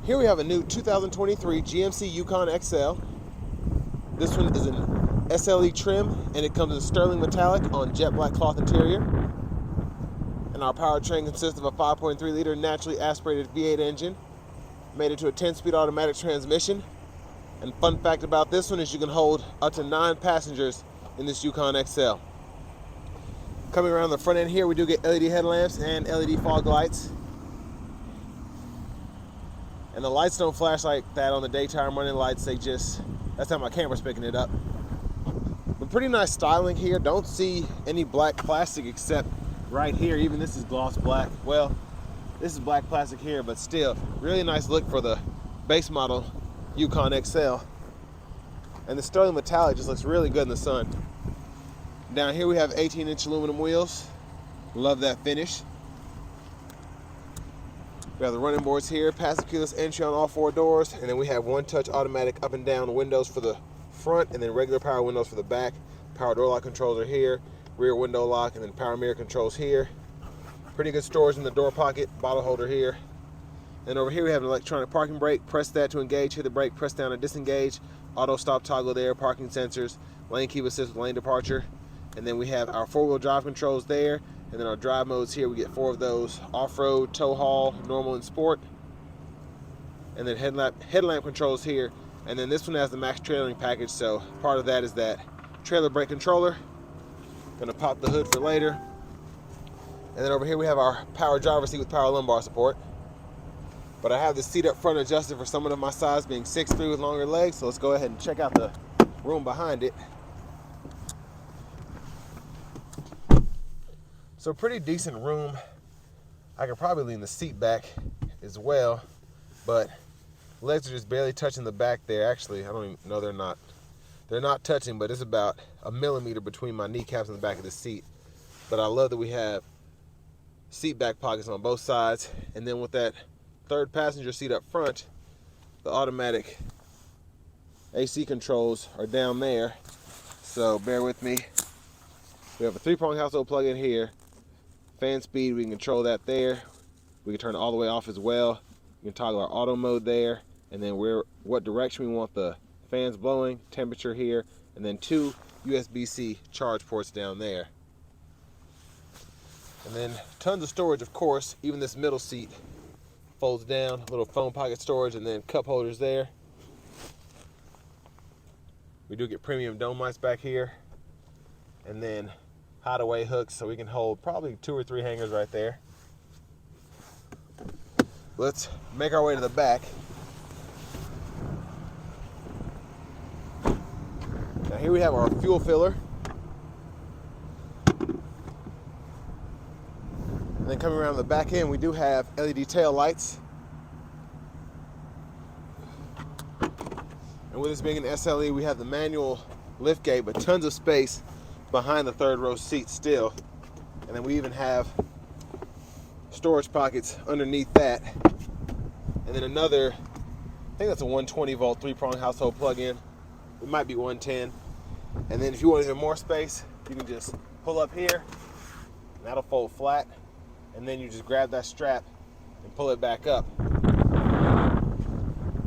Here we have a new 2023 GMC Yukon XL. This one is an SLE trim, and it comes in sterling metallic on jet black cloth interior. And our powertrain consists of a 5.3-liter naturally aspirated V8 engine, made into a 10-speed automatic transmission. And fun fact about this one is you can hold up to 9 passengers in this Yukon XL. Coming around the front end here, we do get LED headlamps and LED fog lights. And the lights don't flash like that on the daytime running lights, that's how my camera's picking it up. But pretty nice styling here. Don't see any black plastic except right here. Even this is gloss black. Well, this is black plastic here, but still, really nice look for the base model Yukon XL. And the sterling metallic just looks really good in the sun. Down here we have 18-inch aluminum wheels. Love that finish. We have the running boards here, passive keyless entry on all 4 doors, and then we have one-touch automatic up and down windows for the front, and then regular power windows for the back. Power door lock controls are here, rear window lock, and then power mirror controls here. Pretty good storage in the door pocket, bottle holder here. And over here we have an electronic parking brake. Press that to engage, hit the brake, press down to disengage. Auto stop toggle there, parking sensors, lane keep assist with lane departure. And then we have our 4-wheel drive controls there. And then our drive modes here, we get 4 of those: off-road, tow haul, normal, and sport. And then headlamp controls here. And then this one has the max trailering package, so part of that is that trailer brake controller. Gonna pop the hood for later. And then over here we have our power driver seat with power lumbar support. But I have the seat up front adjusted for someone of my size, being 6'3" with longer legs, so let's go ahead and check out the room behind it. So pretty decent room. I could probably lean the seat back as well, but legs are just barely touching the back there. Actually, I don't even know, they're not touching, but it's about a millimeter between my kneecaps and the back of the seat. But I love that we have seat back pockets on both sides. And then with that third passenger seat up front, the automatic AC controls are down there. So bear with me. We have a 3-prong household plug-in here. Fan speed, we can control that there. We can turn it all the way off as well. We can toggle our auto mode there, and then what direction we want the fans blowing, temperature here, and then 2 USB-C charge ports down there. And then tons of storage, of course. Even this middle seat folds down, little phone pocket storage, and then cup holders there. We do get premium dome lights back here, and then hideaway hooks, so we can hold probably 2 or 3 hangers right there. Let's make our way to the back. Now here we have our fuel filler. And then coming around the back end, we do have LED tail lights. And with this being an SLE, we have the manual liftgate, but tons of space behind the 3rd row seat still. And then we even have storage pockets underneath that. And then another, I think that's a 120 volt 3-prong household plug-in. It might be 110. And then if you want even more space, you can just pull up here, and that'll fold flat. And then you just grab that strap and pull it back up. But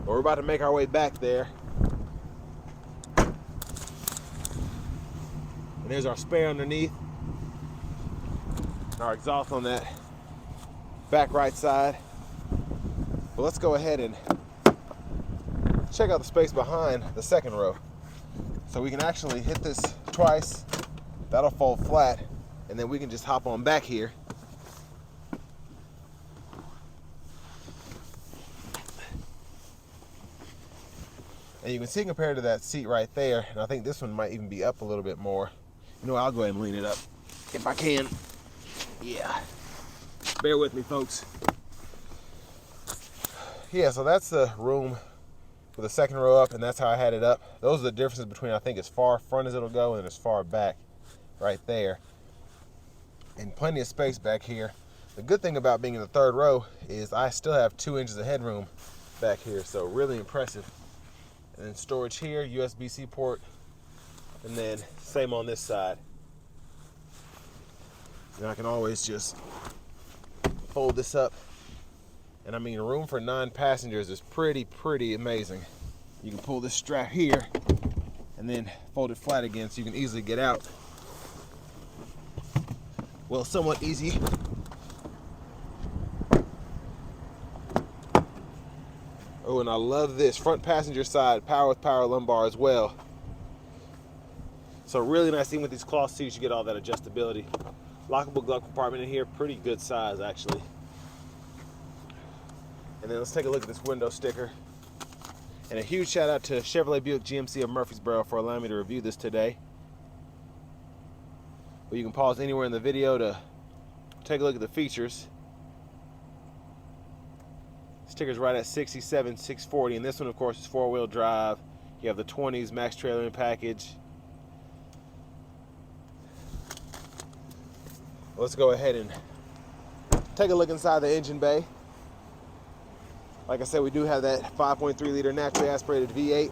we're about to make our way back there. And there's our spare underneath. Our exhaust on that back right side. But let's go ahead and check out the space behind the 2nd row. So we can actually hit this twice. That'll fold flat. And then we can just hop on back here. And you can see compared to that seat right there, and I think this one might even be up a little bit more. You know, I'll go ahead and lean it up if I can. Yeah. Bear with me, folks. Yeah, so that's the room with the 2nd row up, and that's how I had it up. Those are the differences between, I think, as far front as it'll go and as far back right there. And plenty of space back here. The good thing about being in the 3rd row is I still have 2 inches of headroom back here, so really impressive. And then storage here, USB-C port, and then same on this side. And I can always just fold this up And I mean, room for 9 passengers is pretty amazing. You can pull this strap here and then fold it flat again so you can easily get out. Well, somewhat easy. Oh, and I love this front passenger side, power with power lumbar as well. So really nice thing with these cloth seats, you get all that adjustability. Lockable glove compartment in here, pretty good size actually. And then let's take a look at this window sticker. And a huge shout out to Chevrolet Buick GMC of Murfreesboro for allowing me to review this today. But you can pause anywhere in the video to take a look at the features. Sticker's right at 67,640, and this one of course is 4-wheel drive. You have the 20s max trailering package. Let's go ahead and take a look inside the engine bay. Like I said, we do have that 5.3 liter naturally aspirated V8.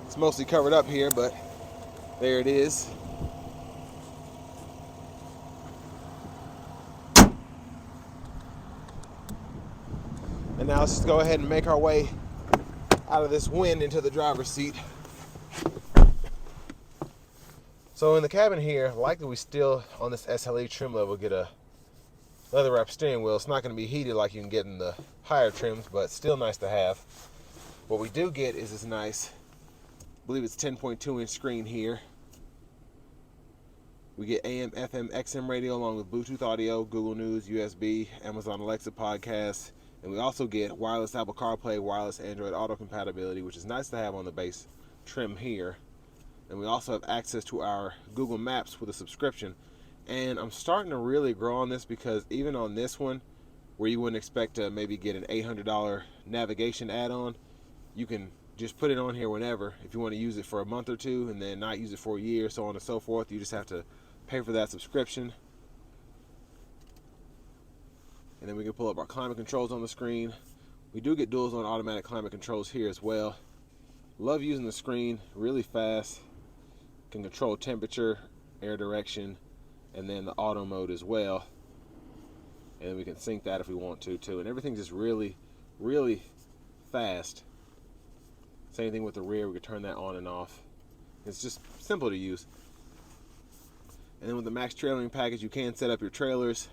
It's mostly covered up here, but there it is. And now let's just go ahead and make our way out of this wind into the driver's seat. So in the cabin here, likely we still, on this SLE trim level, get a leather wrap steering wheel. It's not going to be heated like you can get in the higher trims, but still nice to have. What we do get is this nice, I believe it's 10.2 inch screen here. We get AM, FM, XM radio along with Bluetooth audio, Google News, USB, Amazon Alexa podcasts, and we also get wireless Apple CarPlay, wireless Android Auto compatibility, which is nice to have on the base trim here. And we also have access to our Google Maps with a subscription. And I'm starting to really grow on this because even on this one, where you wouldn't expect to maybe get an $800 navigation add-on, you can just put it on here whenever. If you want to use it for a month or two and then not use it for a year, so on and so forth, you just have to pay for that subscription. And then we can pull up our climate controls on the screen. We do get dual zone automatic climate controls here as well. Love using the screen, really fast. Can control temperature, air direction, and then the auto mode as well. And we can sync that if we want to too. And everything's just really fast. Same thing with the rear, we can turn that on and off. It's just simple to use. And then with the max trailering package, you can set up your trailers,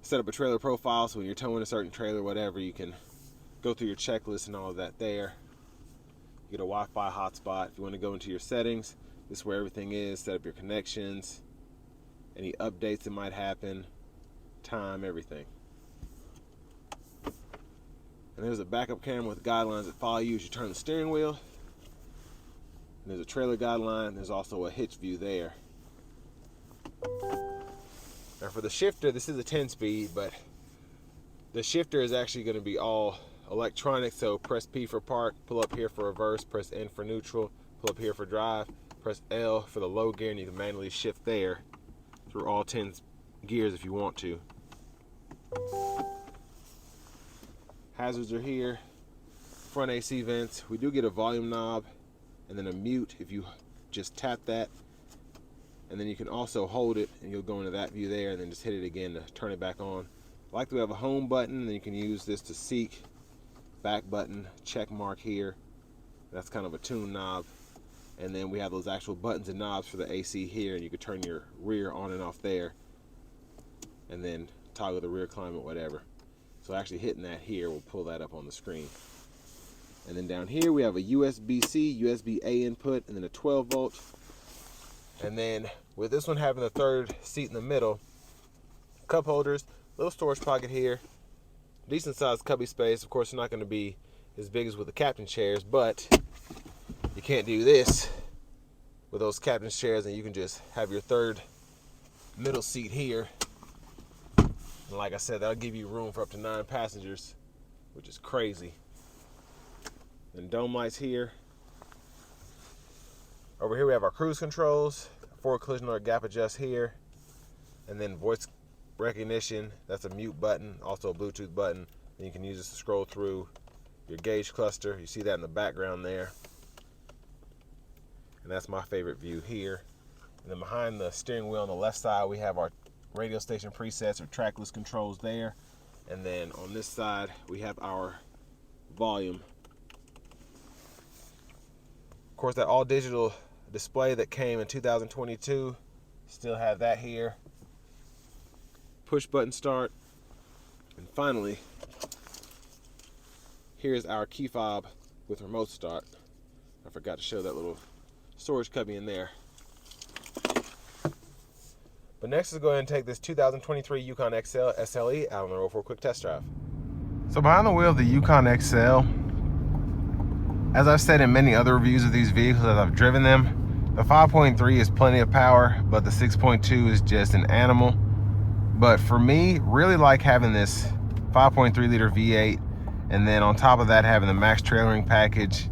set up a trailer profile, so when you're towing a certain trailer, whatever, you can go through your checklist and all of that there. You get a Wi-Fi hotspot. If you want to go into your settings, this is where everything is. Set up your connections, any updates that might happen, time, everything. And there's a backup camera with guidelines that follow you as you turn the steering wheel. And there's a trailer guideline. There's also a hitch view there. Now for the shifter, this is a 10-speed, but the shifter is actually going to be all electronic. So press P for park, pull up here for reverse, press N for neutral, pull up here for drive, press L for the low gear, and you can manually shift there through all 10 gears if you want to. Hazards are here, front AC vents. We do get a volume knob and then a mute if you just tap that. And then you can also hold it and you'll go into that view there and then just hit it again to turn it back on. Like we have a home button, and you can use this to seek, back button, check mark here. That's kind of a tune knob. And then we have those actual buttons and knobs for the AC here, and you can turn your rear on and off there. And then toggle the rear climate, whatever. So actually hitting that here will pull that up on the screen. And then down here we have a USB-C, USB-A input, and then a 12 volt. And then with this one having the third seat in the middle, cup holders, little storage pocket here, decent sized cubby space. Of course, it's not going to be as big as with the captain chairs, but you can't do this with those captain's chairs, and you can just have your third middle seat here. And like I said, that'll give you room for up to 9 passengers, which is crazy. And dome lights here. Over here we have our cruise controls, forward collision alert gap adjust here, and then voice recognition. That's a mute button, also a Bluetooth button. And you can use this to scroll through your gauge cluster. You see that in the background there. And that's my favorite view here. And then behind the steering wheel on the left side, we have our radio station presets or trackless controls there. And then on this side, we have our volume. Of course, that all digital display that came in 2022, still have that here. Push button start. And finally, here's our key fob with remote start. I forgot to show that little storage cubby in there. But next, let's go ahead and take this 2023 Yukon XL SLE out on the road for a quick test drive. So behind the wheel of the Yukon XL, as I've said in many other reviews of these vehicles as I've driven them, the 5.3 is plenty of power, but the 6.2 is just an animal. But for me, really like having this 5.3 liter V8, and then on top of that having the max trailering package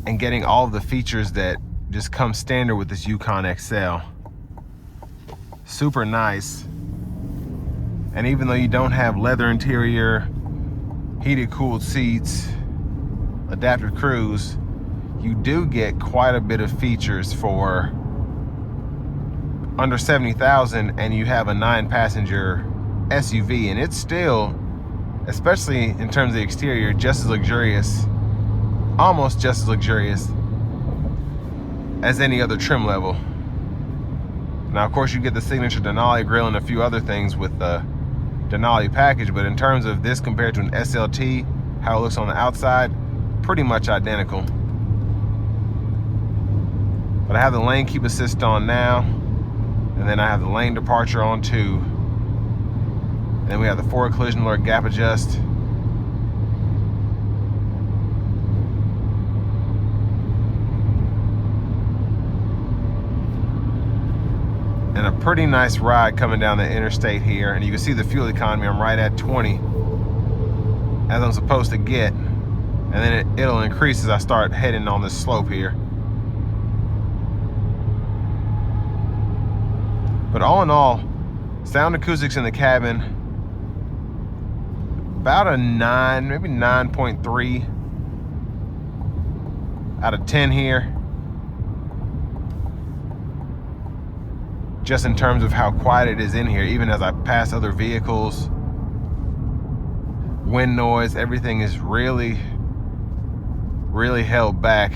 and getting all of the features that just come standard with this Yukon XL. Super nice. And even though you don't have leather interior, heated cooled seats, adaptive cruise, you do get quite a bit of features for under 70,000, and you have a 9-passenger SUV, and it's still, especially in terms of the exterior, just as luxurious, almost just as luxurious as any other trim level. Now, of course, you get the signature Denali grille and a few other things with the Denali package, but in terms of this compared to an SLT, how it looks on the outside, pretty much identical. But I have the lane keep assist on now, and then I have the lane departure on too. And then we have the forward collision alert gap adjust. And a pretty nice ride coming down the interstate here. And you can see the fuel economy, I'm right at 20 as I'm supposed to get. And then it'll increase as I start heading on this slope here. But all in all, sound acoustics in the cabin, about a 9, maybe 9.3 out of 10 here. Just in terms of how quiet it is in here, even as I pass other vehicles. Wind noise, everything is really held back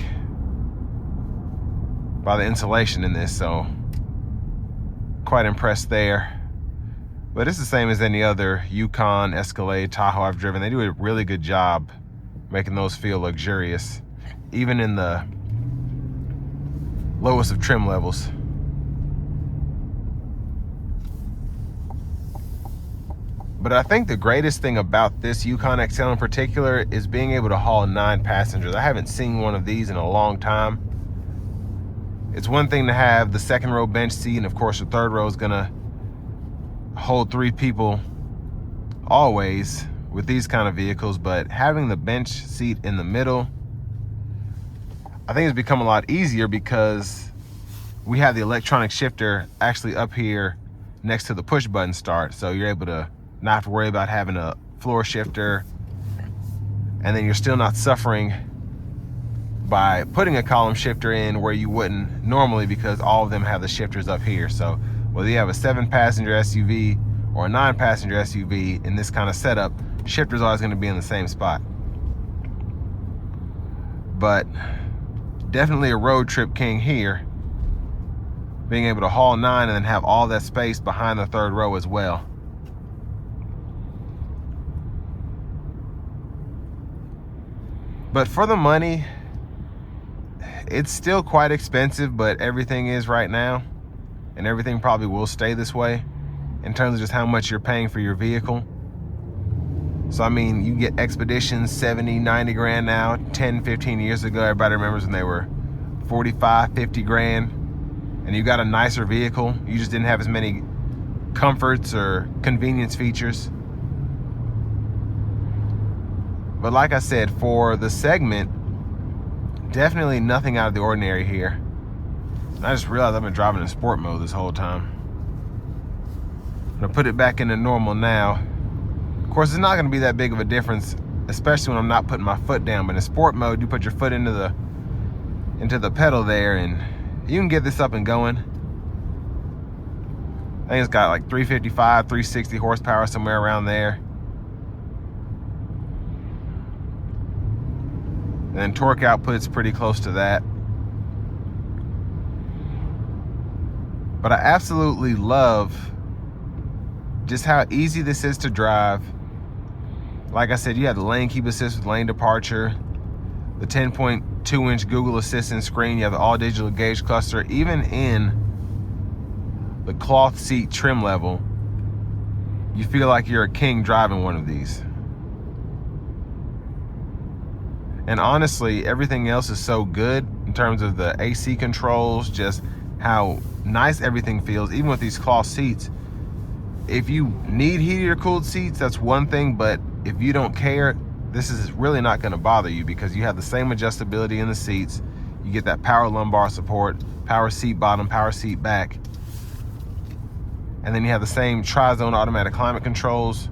by the insulation in this, so quite impressed there. But it's the same as any other Yukon, Escalade, Tahoe I've driven. They do a really good job making those feel luxurious, even in the lowest of trim levels. But I think the greatest thing about this Yukon XL in particular is being able to haul 9 passengers. I haven't seen one of these in a long time. It's one thing to have the second row bench seat, and of course the third row is gonna hold 3 people always with these kind of vehicles, but having the bench seat in the middle, I think it's become a lot easier because we have the electronic shifter actually up here next to the push button start, so you're able to not have to worry about having a floor shifter, and then you're still not suffering by putting a column shifter in where you wouldn't normally, because all of them have the shifters up here. So whether you have a 7-passenger SUV or a 9-passenger SUV in this kind of setup, shifter's always going to be in the same spot. But definitely a road trip king here, being able to haul 9 and then have all that space behind the third row as well. But for the money, it's still quite expensive, but everything is right now, and everything probably will stay this way in terms of just how much you're paying for your vehicle. So I mean, you get Expeditions 70, 90 grand now. 10, 15 years ago, everybody remembers when they were 45, 50 grand, and you got a nicer vehicle. You just didn't have as many comforts or convenience features. But like I said, for the segment, definitely nothing out of the ordinary here. And I just realized I've been driving in sport mode this whole time. I'm gonna put it back into normal now. Of course, it's not gonna be that big of a difference, especially when I'm not putting my foot down. But in sport mode, you put your foot into the pedal there, and you can get this up and going. think it's got like 355, 360 horsepower, somewhere around there. And then torque output's pretty close to that. But I absolutely love just how easy this is to drive. Like I said, you have the lane keep assist with lane departure, the 10.2-inch Google Assistant screen, you have the all-digital gauge cluster. Even in the cloth seat trim level, you feel like you're a king driving one of these. And honestly, everything else is so good in terms of the AC controls, just how nice everything feels, even with these cloth seats. If you need heated or cooled seats, that's one thing, but if you don't care, this is really not going to bother you because you have the same adjustability in the seats. You get that power lumbar support, power seat bottom, power seat back. And then you have the same tri-zone automatic climate controls.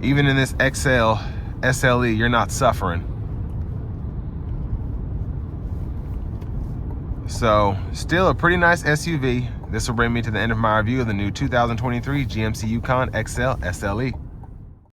Even in this XL SLE, you're not suffering. So, still a pretty nice SUV. This will bring me to the end of my review of the new 2023 GMC Yukon XL SLE.